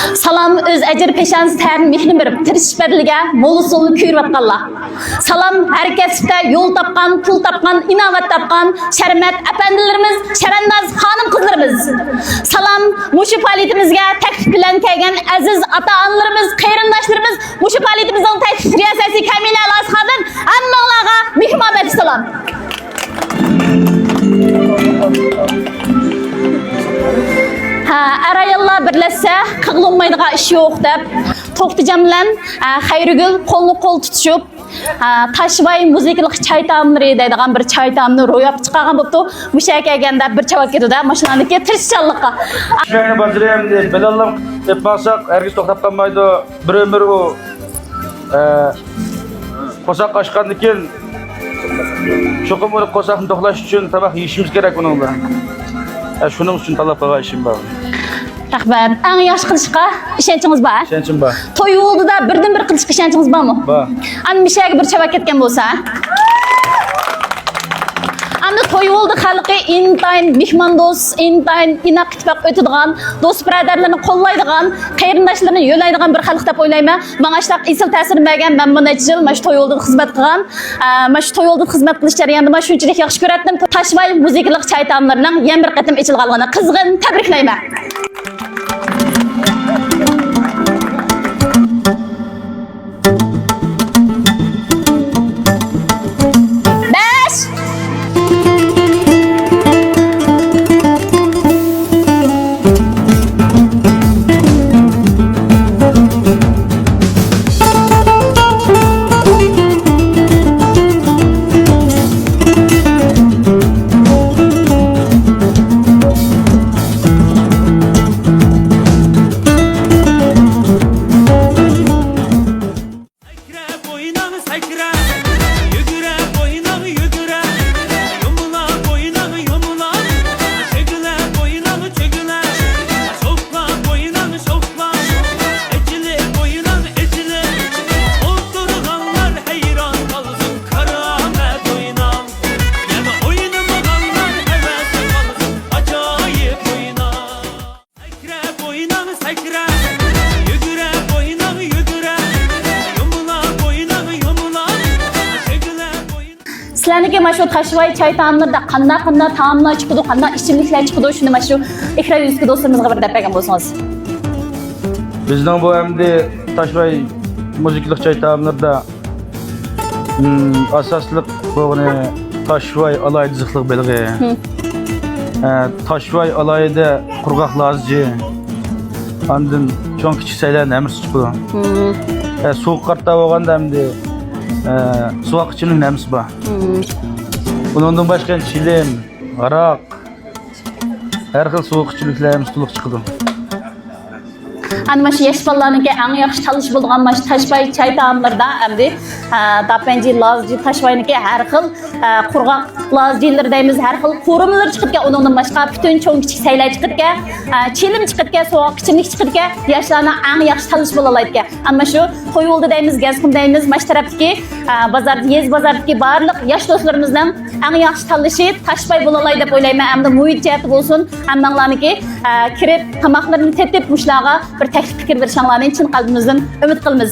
Salam öz əcir peşansı tərin mehrini verib, tirişib bədilgə, molu solu kuyurub atqanlar. Salam hər kəsibdə yol tapqan, pul tapqan, inavat tapqan, şərmət əpəndilərimiz, şərəndaz xanım qızlarımız. Salam muşu fəaliyyətimizə təklif bilən kəlgən əziz ata-analarımız, qeyrindaşlarımız, muşu fəaliyyətimizin təklif riyasəsi Kəmilə Əlasxadın hammalarga mehriman salam. Arayallar birləşsə, qığılınmaydığa iş yox deb, To'xticam bilan Xayrigul qo'lni qo'l tutishib, Tashvay muzikalik çay ta'mlari deydigan bir çay ta'mni ro'yab chiqargan bo'pti. Musha kelganda bir chavak ketdi, mashinaniki tirishchanlikqa. Shuni bajarayam deb bilallam deb maqsad, herkes to'xtab qolmaydi. Bir umr u qo'saq ochgandan keyin cho'qim uni qo'saqni to'xlash uchun tamoq yeyishimiz kerak uning bilan. Shuning uchun talab qilgan ishim bor. Rahmat. Eng yaxshi qilishga ishonchingiz bor? Ishonchim bor. To'y oldida birdan-bir qilishga ishonchingiz bormi? Bor. Ana mishaga bir chavak ketgan bo'lsa, ana to'y oldi xalqi intayin mehmondo'st, intayin inoq ittifoq o'tadigan, do'st birodarlarni qo'llaydigan, qarindoshlarni yo'laydigan bir xalq deb o'ylayman. Menga shunaqa isil ta'sir bergan, men bu necha yil mana shu to'y oldida xizmat qilgan, mana shu to'y oldida xizmat qilish jarayonida men shunchalik yaxshi ko'ratdim. Tashvay muzikalik çay ta'mlarining yana bir qatim ichilganligini qizg'in tabriklayman. Sizlarniki mana shu Tashvay çay ta'mlarida qanday taomlar chiqadi, qanday ichimliklar chiqadi, shuni mana shu ekran yuzidagi do'stlarimizga bir deb bergan bo'lsangiz. Bizning bu endi Tashvay muzikalik çay ta'mlarida asosliq bo'g'ini Tashvay alaydiziqlik belgi. Tashvay alayida qurg'oq lazji. Andın cho'ng kichik saylarni amir chiqadi. Sovuq qarta bo'lganda endi suvoq ichimlik namsi bor. Bundan başqa chilim, aroq, har xil suvoq ichimliklarimiz to'liq chiqadi. Ana shu yosh bolalarniki eng yaxshi tanlash bo'lgan mana shu Tashvay çay ta'mlarida endi dapanji, lazji, Tashvayniki har xil qurg'oq lazjilar deymiz, har xil qo'rimlar chiqibdi. Undan boshqa butun cho'ng kichik saylar chiqibdi. Chilim chiqibdi, suvoq ichimlik chiqibdi. Yoshlarning eng yaxshi tanlash bo'lalaydi. Amma shu to'y oldi deymiz, gazqum deymiz, mana shu tarafdagi bozorda, yez bozordagi barliq yosh do'stlarimizning eng yaxshi tanlashi Tashvay bo'lalaydi deb o'ylayman. Hamda muhit jihati bo'lsin, hammanglarniki kirib tamoqlarni tetib mushlarga bir taklif fikir berishinglarni chin qalbimizdan umid qilamiz.